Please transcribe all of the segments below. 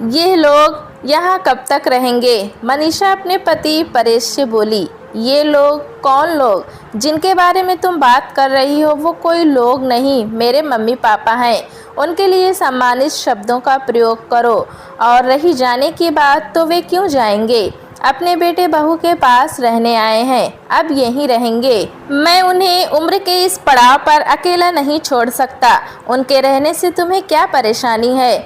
ये लोग यहाँ कब तक रहेंगे? मनीषा अपने पति परेश से बोली। ये लोग? कौन लोग? जिनके बारे में तुम बात कर रही हो वो कोई लोग नहीं, मेरे मम्मी पापा हैं। उनके लिए सम्मानित शब्दों का प्रयोग करो। और रही जाने की बात, तो वे क्यों जाएंगे? अपने बेटे बहू के पास रहने आए हैं, अब यहीं रहेंगे। मैं उन्हें उम्र के इस पड़ाव पर अकेला नहीं छोड़ सकता। उनके रहने से तुम्हें क्या परेशानी है?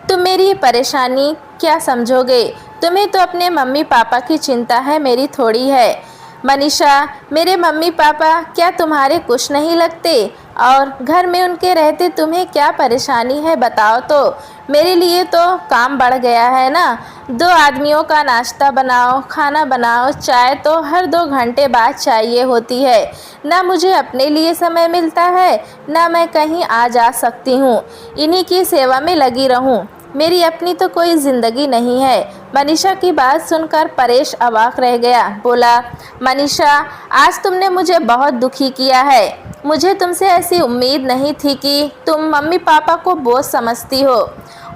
तुम मेरी परेशानी क्या समझोगे? तुम्हें तो अपने मम्मी पापा की चिंता है, मेरी थोड़ी है। मनीषा, मेरे मम्मी पापा क्या तुम्हारे कुछ नहीं लगते? और घर में उनके रहते तुम्हें क्या परेशानी है बताओ तो। मेरे लिए तो काम बढ़ गया है ना। 2 आदमियों का नाश्ता बनाओ, खाना बनाओ, चाय तो हर 2 घंटे बाद चाहिए होती है। ना मुझे अपने लिए समय मिलता है, ना मैं कहीं आ जा सकती हूँ। इन्हीं की सेवा में लगी रहूँ। मेरी अपनी तो कोई ज़िंदगी नहीं है। मनीषा की बात सुनकर परेश अवाक रह गया। बोला, मनीषा, आज तुमने मुझे बहुत दुखी किया है। मुझे तुमसे ऐसी उम्मीद नहीं थी कि तुम मम्मी पापा को बोझ समझती हो,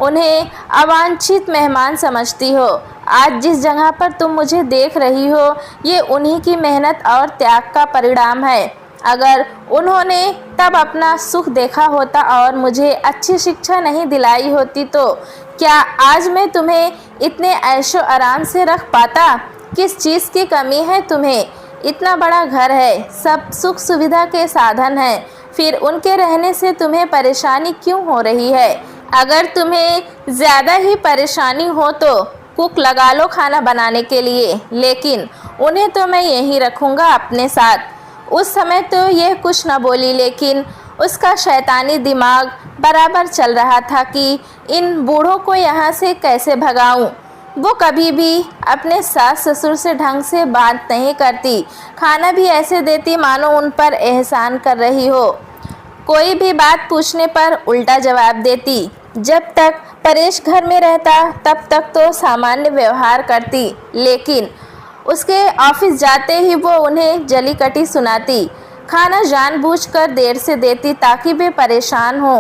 उन्हें अवांछित मेहमान समझती हो। आज जिस जगह पर तुम मुझे देख रही हो, ये उन्हीं की मेहनत और त्याग का परिणाम है। अगर उन्होंने तब अपना सुख देखा होता और मुझे अच्छी शिक्षा नहीं दिलाई होती, तो क्या आज मैं तुम्हें इतने ऐशो आराम से रख पाता? किस चीज़ की कमी है तुम्हें? इतना बड़ा घर है, सब सुख सुविधा के साधन हैं, फिर उनके रहने से तुम्हें परेशानी क्यों हो रही है? अगर तुम्हें ज़्यादा ही परेशानी हो तो कुक लगा लो खाना बनाने के लिए, लेकिन उन्हें तो मैं यहीं रखूँगा अपने साथ। उस समय तो यह कुछ न बोली, लेकिन उसका शैतानी दिमाग बराबर चल रहा था कि इन बूढ़ों को यहाँ से कैसे भगाऊं। वो कभी भी अपने सास ससुर से ढंग से बात नहीं करती, खाना भी ऐसे देती मानो उन पर एहसान कर रही हो। कोई भी बात पूछने पर उल्टा जवाब देती। जब तक परेश घर में रहता तब तक तो सामान्य व्यवहार करती, लेकिन उसके ऑफिस जाते ही वो उन्हें जली कटी सुनाती। खाना जानबूझकर देर से देती ताकि वे परेशान हो।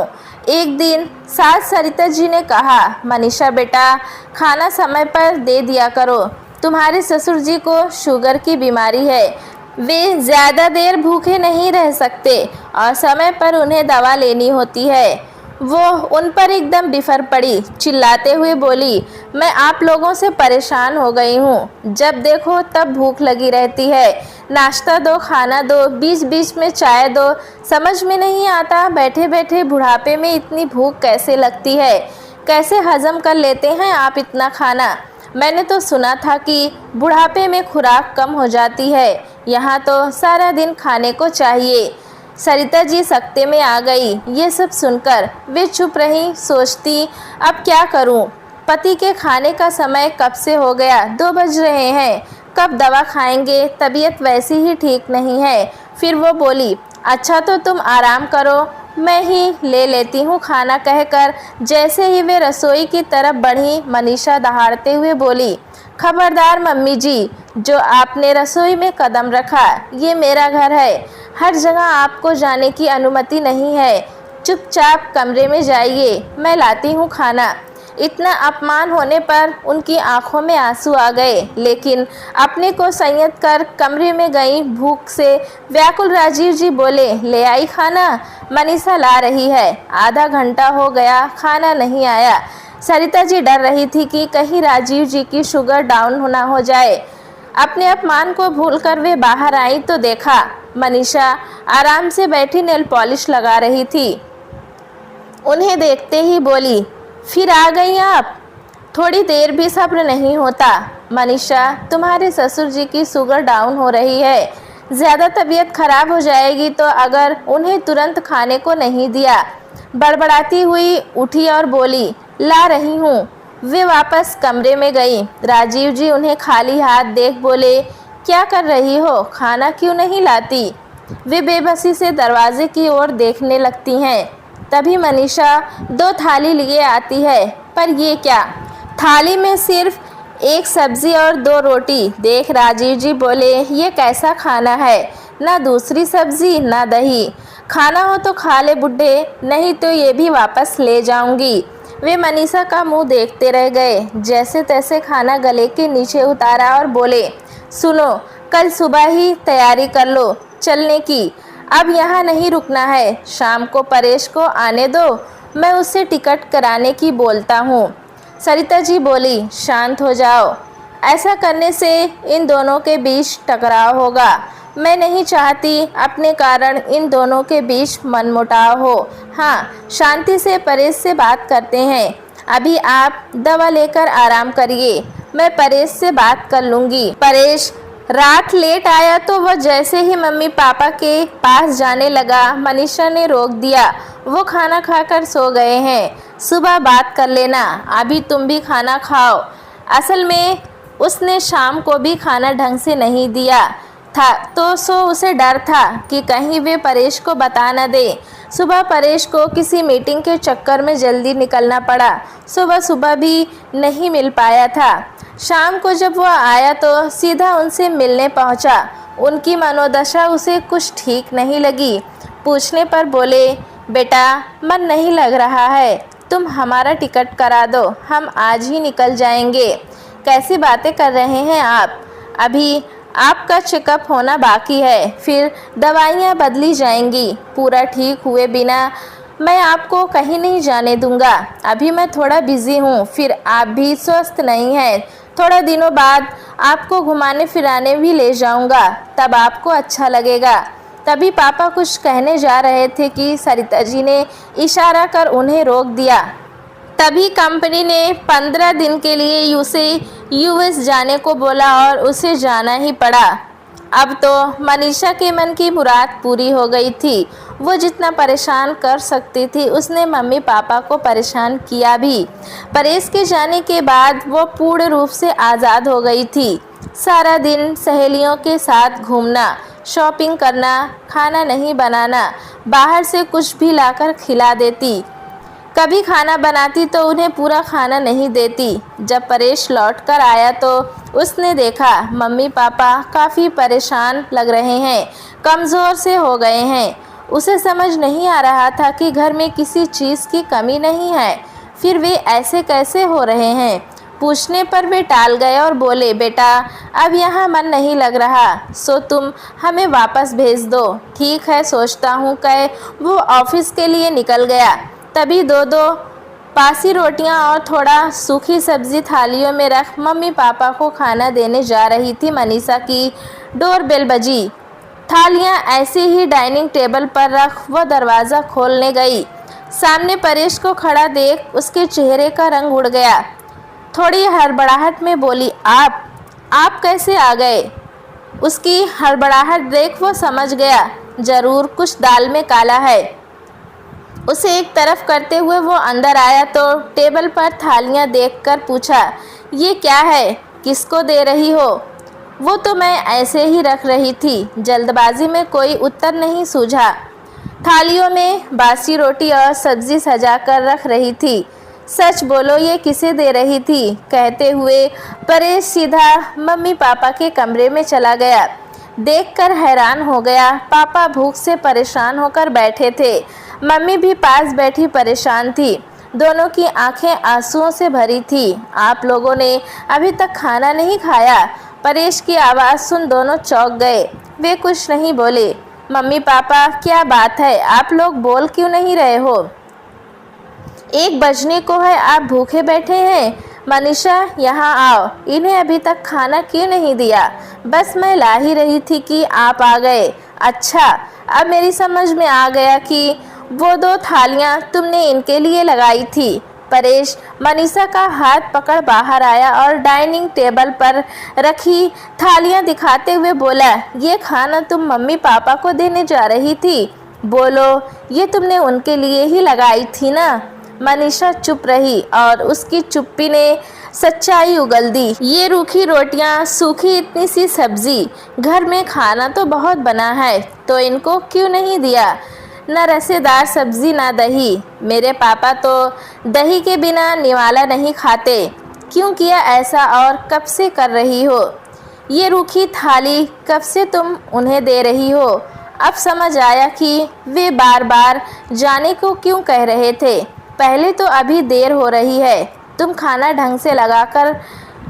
एक दिन सास सरिता जी ने कहा, मनीषा बेटा, खाना समय पर दे दिया करो। तुम्हारे ससुर जी को शुगर की बीमारी है, वे ज़्यादा देर भूखे नहीं रह सकते और समय पर उन्हें दवा लेनी होती है। वो उन पर एकदम बिफर पड़ी, चिल्लाते हुए बोली, मैं आप लोगों से परेशान हो गई हूँ। जब देखो तब भूख लगी रहती है। नाश्ता दो, खाना दो, बीच बीच में चाय दो। समझ में नहीं आता बैठे बैठे बुढ़ापे में इतनी भूख कैसे लगती है। कैसे हजम कर लेते हैं आप इतना खाना? मैंने तो सुना था कि बुढ़ापे में खुराक कम हो जाती है। यहाँ तो सारा दिन खाने को चाहिए। सरिता जी सख्ते में आ गई। ये सब सुनकर वे चुप रहीं, सोचती, अब क्या करूं? पति के खाने का समय कब से हो गया, 2 बज रहे हैं। कब दवा खाएंगे? तबीयत वैसी ही ठीक नहीं है। फिर वो बोली, अच्छा तो तुम आराम करो, मैं ही ले लेती हूँ खाना, कहकर जैसे ही वे रसोई की तरफ बढ़ी, मनीषा दहाड़ते हुए बोली, खबरदार मम्मी जी, जो आपने रसोई में कदम रखा, ये मेरा घर है। हर जगह आपको जाने की अनुमति नहीं है। चुपचाप कमरे में जाइए, मैं लाती हूँ खाना। इतना अपमान होने पर उनकी आंखों में आंसू आ गए, लेकिन अपने को संयत कर कमरे में गई। भूख से व्याकुल राजीव जी बोले, ले आई खाना? मनीषा ला रही है। आधा घंटा हो गया, खाना नहीं आया। सरिता जी डर रही थी कि कहीं राजीव जी की शुगर डाउन ना हो जाए। अपने अपमान को भूलकर वे बाहर आई तो देखा मनीषा आराम से बैठी नेल पॉलिश लगा रही थी। उन्हें देखते ही बोली, फिर आ गई आप? थोड़ी देर भी सब्र नहीं होता? मनीषा, तुम्हारे ससुर जी की शुगर डाउन हो रही है, ज़्यादा तबीयत खराब हो जाएगी तो अगर उन्हें तुरंत खाने को नहीं दिया। बड़बड़ाती हुई उठी और बोली, ला रही हूँ। वे वापस कमरे में गई। राजीव जी उन्हें खाली हाथ देख बोले, क्या कर रही हो, खाना क्यों नहीं लाती? वे बेबसी से दरवाजे की ओर देखने लगती हैं। तभी मनीषा 2 थाली लिए आती है। पर ये क्या? थाली में सिर्फ 1 सब्जी और 2 रोटी। देख राजीव जी बोले, ये कैसा खाना है? ना दूसरी सब्जी ना दही। खाना हो तो खा ले बुड्ढे, नहीं तो ये भी वापस ले जाऊंगी। वे मनीषा का मुंह देखते रह गए। जैसे तैसे खाना गले के नीचे उतारा और बोले, सुनो, कल सुबह ही तैयारी कर लो चलने की। अब यहाँ नहीं रुकना है। शाम को परेश को आने दो, मैं उससे टिकट कराने की बोलता हूँ। सरिता जी बोली, शांत हो जाओ। ऐसा करने से इन दोनों के बीच टकराव होगा। मैं नहीं चाहती अपने कारण इन दोनों के बीच मनमुटाव हो। हाँ, शांति से परेश से बात करते हैं। अभी आप दवा लेकर आराम करिए, मैं परेश से बात कर लूँगी। परेश रात लेट आया तो वह जैसे ही मम्मी पापा के पास जाने लगा, मनीषा ने रोक दिया। वो खाना खाकर सो गए हैं, सुबह बात कर लेना, अभी तुम भी खाना खाओ। असल में उसने शाम को भी खाना ढंग से नहीं दिया था, तो उसे डर था कि कहीं वे परेश को बता न दे। सुबह परेश को किसी मीटिंग के चक्कर में जल्दी निकलना पड़ा, सुबह सुबह भी नहीं मिल पाया था। शाम को जब वह आया तो सीधा उनसे मिलने पहुंचा। उनकी मनोदशा उसे कुछ ठीक नहीं लगी। पूछने पर बोले, बेटा मन नहीं लग रहा है, तुम हमारा टिकट करा दो, हम आज ही निकल जाएंगे। कैसी बातें कर रहे हैं आप? अभी आपका चेकअप होना बाकी है, फिर दवाइयाँ बदली जाएंगी। पूरा ठीक हुए बिना मैं आपको कहीं नहीं जाने दूंगा। अभी मैं थोड़ा बिजी हूँ, फिर आप भी स्वस्थ नहीं हैं। थोड़ा दिनों बाद आपको घुमाने फिराने भी ले जाऊंगा, तब आपको अच्छा लगेगा। तभी पापा कुछ कहने जा रहे थे कि सरिता जी ने इशारा कर उन्हें रोक दिया। तभी कंपनी ने 15 दिन के लिए उसे यूएस जाने को बोला और उसे जाना ही पड़ा। अब तो मनीषा के मन की मुराद पूरी हो गई थी। वो जितना परेशान कर सकती थी उसने मम्मी पापा को परेशान किया भी। परेश के जाने के बाद वो पूर्ण रूप से आज़ाद हो गई थी। सारा दिन सहेलियों के साथ घूमना, शॉपिंग करना, खाना नहीं बनाना, बाहर से कुछ भी लाकर खिला देती। कभी खाना बनाती तो उन्हें पूरा खाना नहीं देती। जब परेश लौटकर आया तो उसने देखा मम्मी पापा काफ़ी परेशान लग रहे हैं, कमज़ोर से हो गए हैं। उसे समझ नहीं आ रहा था कि घर में किसी चीज़ की कमी नहीं है, फिर वे ऐसे कैसे हो रहे हैं। पूछने पर वे टाल गए और बोले, बेटा अब यहाँ मन नहीं लग रहा, सो तुम हमें वापस भेज दो। ठीक है, सोचता हूँ, कह वो ऑफिस के लिए निकल गया। तभी दो बासी रोटियां और थोड़ा सूखी सब्जी थालियों में रख मम्मी पापा को खाना देने जा रही थी। मनीषा की डोरबेल बजी। थालियां ऐसे ही डाइनिंग टेबल पर रख वह दरवाज़ा खोलने गई। सामने परेश को खड़ा देख उसके चेहरे का रंग उड़ गया। थोड़ी हड़बड़ाहट में बोली, आप कैसे आ गए? उसकी हड़बड़ाहट देख वो समझ गया, ज़रूर कुछ दाल में काला है। उसे एक तरफ करते हुए वो अंदर आया तो टेबल पर थालियां देखकर पूछा, ये क्या है, किसको दे रही हो? वो तो मैं ऐसे ही रख रही थी। जल्दबाजी में कोई उत्तर नहीं सूझा। थालियों में बासी रोटी और सब्जी सजा कर रख रही थी। सच बोलो, ये किसे दे रही थी? कहते हुए परेश सीधा मम्मी पापा के कमरे में चला गया। देखकर हैरान हो गया। पापा भूख से परेशान होकर बैठे थे, मम्मी भी पास बैठी परेशान थी। दोनों की आंखें आंसुओं से भरी थी। आप लोगों ने अभी तक खाना नहीं खाया? परेश की आवाज़ सुन दोनों चौंक गए। वे कुछ नहीं बोले। मम्मी पापा, क्या बात है, आप लोग बोल क्यों नहीं रहे हो? 1 बजने को है, आप भूखे बैठे हैं? मनीषा यहाँ आओ, इन्हें अभी तक खाना क्यों नहीं दिया? बस मैं ला ही रही थी कि आप आ गए। अच्छा, अब मेरी समझ में आ गया कि वो 2 थालियाँ तुमने इनके लिए लगाई थी। परेश मनीषा का हाथ पकड़ बाहर आया और डाइनिंग टेबल पर रखी थालियाँ दिखाते हुए बोला, ये खाना तुम मम्मी पापा को देने जा रही थी? बोलो, ये तुमने उनके लिए ही लगाई थी ना? मनीषा चुप रही और उसकी चुप्पी ने सच्चाई उगल दी। ये रूखी रोटियां, सूखी इतनी सी सब्जी, घर में खाना तो बहुत बना है, तो इनको क्यों नहीं दिया? न रसेदार सब्जी ना दही। मेरे पापा तो दही के बिना निवाला नहीं खाते। क्यों किया ऐसा और कब से कर रही हो? ये रूखी थाली कब से तुम उन्हें दे रही हो? अब समझ आया कि वे बार बार जाने को क्यों कह रहे थे। पहले तो अभी देर हो रही है, तुम खाना ढंग से लगाकर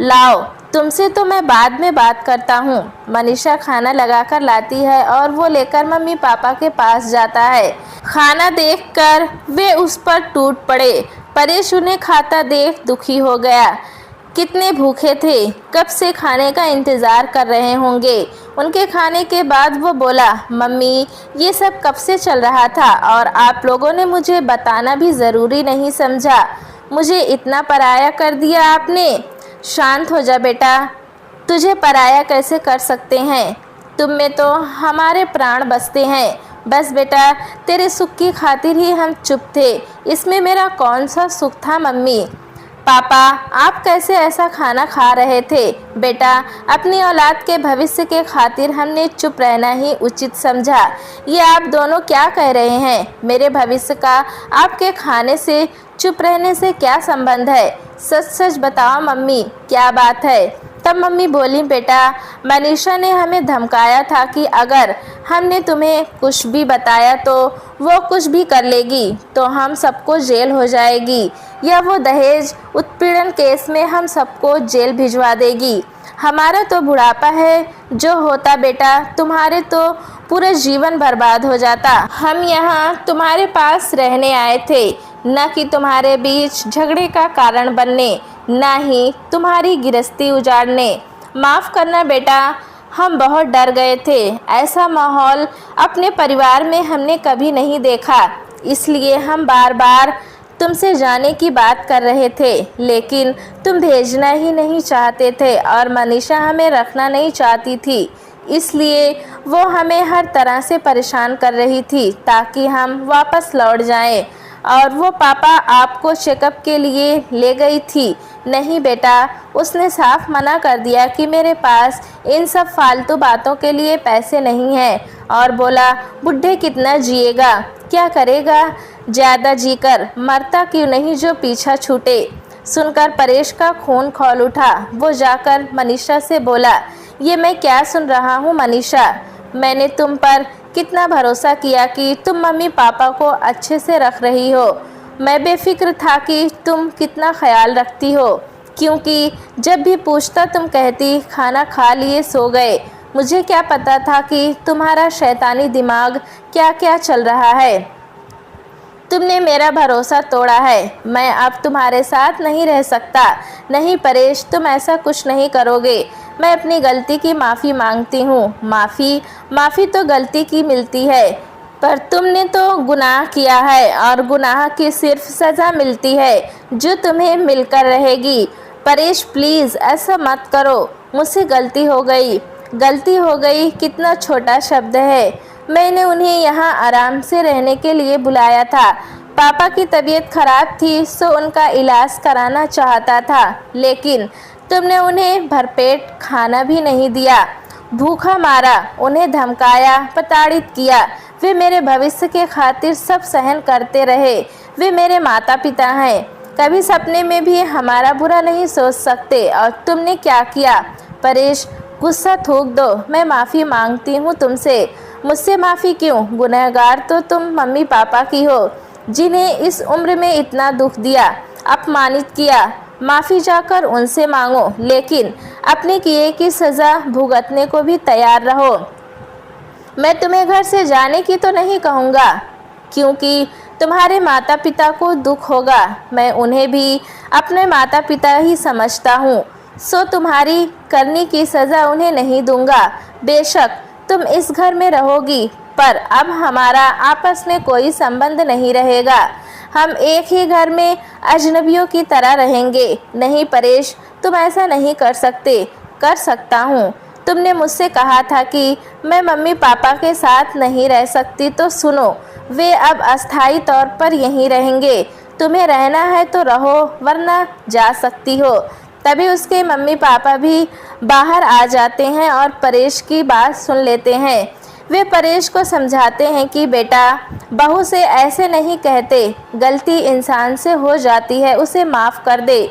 लाओ, तुमसे तो मैं बाद में बात करता हूँ। मनीषा खाना लगाकर लाती है और वो लेकर मम्मी पापा के पास जाता है। खाना देखकर वे उस पर टूट पड़े। परेश उन्हें खाता देख दुखी हो गया। कितने भूखे थे, कब से खाने का इंतज़ार कर रहे होंगे। उनके खाने के बाद वो बोला, मम्मी ये सब कब से चल रहा था और आप लोगों ने मुझे बताना भी ज़रूरी नहीं समझा, मुझे इतना पराया कर दिया आपने। शांत हो जा बेटा, तुझे पराया कैसे कर सकते हैं, तुम में तो हमारे प्राण बसते हैं। बस बेटा, तेरे सुख की खातिर ही हम चुप थे, इसमें मेरा कौन सा सुख था मम्मी। पापा आप कैसे ऐसा खाना खा रहे थे। बेटा अपनी औलाद के भविष्य के खातिर हमने चुप रहना ही उचित समझा। ये आप दोनों क्या कह रहे हैं, मेरे भविष्य का आपके खाने से चुप रहने से क्या संबंध है। सच सच बताओ मम्मी, क्या बात है। तब मम्मी बोली, बेटा मनीषा ने हमें धमकाया था कि अगर हमने तुम्हें कुछ भी बताया तो वो कुछ भी कर लेगी, तो हम सबको जेल हो जाएगी, या वो दहेज उत्पीड़न केस में हम सबको जेल भिजवा देगी। हमारा तो बुढ़ापा है जो होता बेटा, तुम्हारे तो पूरा जीवन बर्बाद हो जाता। हम यहाँ तुम्हारे पास रहने आए थे, न कि तुम्हारे बीच झगड़े का कारण बनने, ना ही तुम्हारी गृहस्थी उजाड़ने। माफ़ करना बेटा, हम बहुत डर गए थे। ऐसा माहौल अपने परिवार में हमने कभी नहीं देखा, इसलिए हम बार बार तुमसे जाने की बात कर रहे थे, लेकिन तुम भेजना ही नहीं चाहते थे और मनीषा हमें रखना नहीं चाहती थी, इसलिए वो हमें हर तरह से परेशान कर रही थी ताकि हम वापस लौट जाएं। और वो पापा आपको चेकअप के लिए ले गई थी। नहीं बेटा, उसने साफ मना कर दिया कि मेरे पास इन सब फालतू बातों के लिए पैसे नहीं हैं, और बोला बुढ़े कितना जिएगा, क्या करेगा, ज़्यादा जीकर मरता क्यों नहीं जो पीछा छूटे। सुनकर परेश का खून खौल उठा। वो जाकर मनीषा से बोला, ये मैं क्या सुन रहा हूँ मनीषा, मैंने तुम पर कितना भरोसा किया कि तुम मम्मी पापा को अच्छे से रख रही हो। मैं बेफिक्र था कि तुम कितना ख्याल रखती हो, क्योंकि जब भी पूछता तुम कहती खाना खा लिए सो गए। मुझे क्या पता था कि तुम्हारा शैतानी दिमाग क्या क्या चल रहा है। तुमने मेरा भरोसा तोड़ा है, मैं अब तुम्हारे साथ नहीं रह सकता। नहीं परेश, तुम ऐसा कुछ नहीं करोगे। मैं अपनी गलती की माफ़ी मांगती हूँ। माफ़ी तो गलती की मिलती है, पर तुमने तो गुनाह किया है और गुनाह की सिर्फ सज़ा मिलती है जो तुम्हें मिलकर रहेगी। परेश प्लीज़ ऐसा मत करो, मुझसे गलती हो गई। गलती हो गई कितना छोटा शब्द है। मैंने उन्हें यहाँ आराम से रहने के लिए बुलाया था। पापा की तबीयत खराब थी सो उनका इलाज कराना चाहता था, लेकिन तुमने उन्हें भरपेट खाना भी नहीं दिया, भूखा मारा, उन्हें धमकाया, प्रताड़ित किया। वे मेरे भविष्य के खातिर सब सहन करते रहे। वे मेरे माता पिता हैं, कभी सपने में भी हमारा बुरा नहीं सोच सकते, और तुमने क्या किया। परेश गुस्सा थूक दो, मैं माफ़ी मांगती हूँ तुमसे। मुझसे माफ़ी क्यों, गुनहगार तो तुम मम्मी पापा की हो जिन्हें इस उम्र में इतना दुख दिया, अपमानित किया। माफ़ी जाकर उनसे मांगो, लेकिन अपने किए की सज़ा भुगतने को भी तैयार रहो। मैं तुम्हें घर से जाने की तो नहीं कहूँगा, क्योंकि तुम्हारे माता पिता को दुख होगा। मैं उन्हें भी अपने माता पिता ही समझता हूँ, सो तुम्हारी करनी की सज़ा उन्हें नहीं दूंगा। बेशक तुम इस घर में रहोगी, पर अब हमारा आपस में कोई संबंध नहीं रहेगा। हम एक ही घर में अजनबियों की तरह रहेंगे। नहीं परेश, तुम ऐसा नहीं कर सकते। कर सकता हूँ। तुमने मुझसे कहा था कि मैं मम्मी पापा के साथ नहीं रह सकती, तो सुनो, वे अब अस्थायी तौर पर यहीं रहेंगे। तुम्हें रहना है तो रहो, वरना जा सकती हो। तभी उसके मम्मी पापा भी बाहर आ जाते हैं और परेश की बात सुन लेते हैं। वे परेश को समझाते हैं कि बेटा, बहू से ऐसे नहीं कहते, गलती इंसान से हो जाती है, उसे माफ़ कर दे।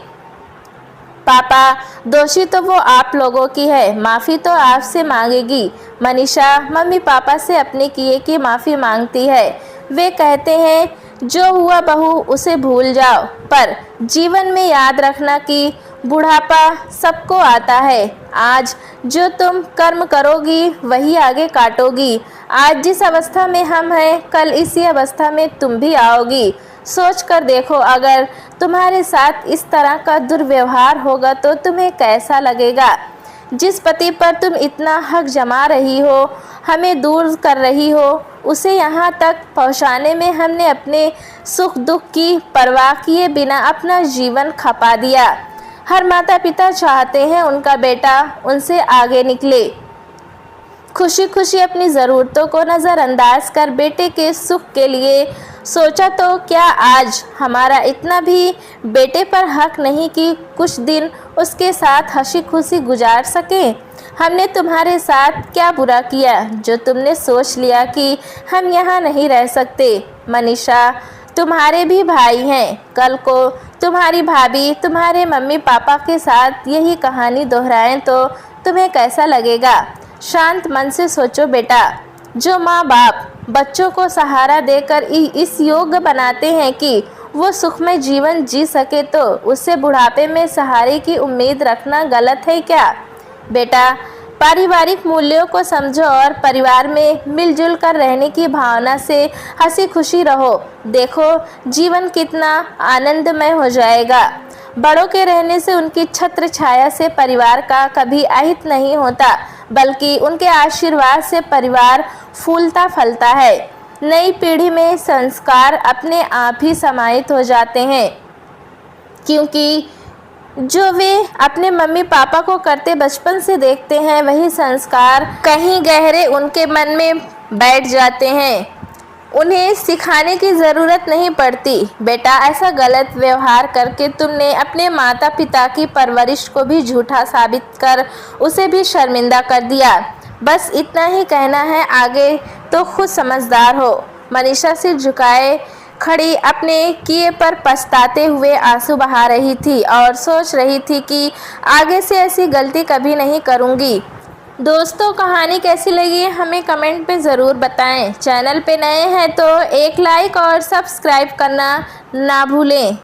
पापा, दोषी तो वो आप लोगों की है, माफ़ी तो आपसे मांगेगी। मनीषा मम्मी पापा से अपने किए की माफ़ी मांगती है। वे कहते हैं जो हुआ बहू उसे भूल जाओ, पर जीवन में याद रखना कि बुढ़ापा सबको आता है। आज जो तुम कर्म करोगी वही आगे काटोगी। आज जिस अवस्था में हम हैं, कल इसी अवस्था में तुम भी आओगी। सोच कर देखो, अगर तुम्हारे साथ इस तरह का दुर्व्यवहार होगा तो तुम्हें कैसा लगेगा। जिस पति पर तुम इतना हक जमा रही हो, हमें दूर कर रही हो, उसे यहाँ तक पहुँचाने में हमने अपने सुख दुख की परवाह किए बिना अपना जीवन खपा दिया। हर माता पिता चाहते हैं उनका बेटा उनसे आगे निकले। खुशी खुशी अपनी ज़रूरतों को नज़रअंदाज कर बेटे के सुख के लिए सोचा, तो क्या आज हमारा इतना भी बेटे पर हक नहीं कि कुछ दिन उसके साथ हंसी खुशी गुजार सकें। हमने तुम्हारे साथ क्या बुरा किया जो तुमने सोच लिया कि हम यहाँ नहीं रह सकते। मनीषा, तुम्हारे भी भाई हैं। कल को तुम्हारी भाभी तुम्हारे मम्मी पापा के साथ यही कहानी दोहराएं तो तुम्हें कैसा लगेगा। शांत मन से सोचो बेटा। जो माँ बाप बच्चों को सहारा देकर इस योग्य बनाते हैं कि वो सुखमय जीवन जी सके, तो उससे बुढ़ापे में सहारे की उम्मीद रखना गलत है क्या। बेटा, पारिवारिक मूल्यों को समझो और परिवार में मिलजुल कर रहने की भावना से हंसी खुशी रहो। देखो जीवन कितना आनंदमय हो जाएगा। बड़ों के रहने से, उनकी छत्र छाया से परिवार का कभी अहित नहीं होता, बल्कि उनके आशीर्वाद से परिवार फूलता फलता है। नई पीढ़ी में संस्कार अपने आप ही समाहित हो जाते हैं, क्योंकि जो वे अपने मम्मी पापा को करते बचपन से देखते हैं, वही संस्कार कहीं गहरे उनके मन में बैठ जाते हैं। उन्हें सिखाने की ज़रूरत नहीं पड़ती। बेटा, ऐसा गलत व्यवहार करके तुमने अपने माता पिता की परवरिश को भी झूठा साबित कर उसे भी शर्मिंदा कर दिया। बस इतना ही कहना है, आगे तो खुद समझदार हो। मनीषा सिर झुकाए खड़ी अपने किए पर पछताते हुए आंसू बहा रही थी और सोच रही थी कि आगे से ऐसी गलती कभी नहीं करूँगी। दोस्तों, कहानी कैसी लगी हमें कमेंट पे ज़रूर बताएं। चैनल पे नए हैं तो एक लाइक और सब्सक्राइब करना ना भूलें।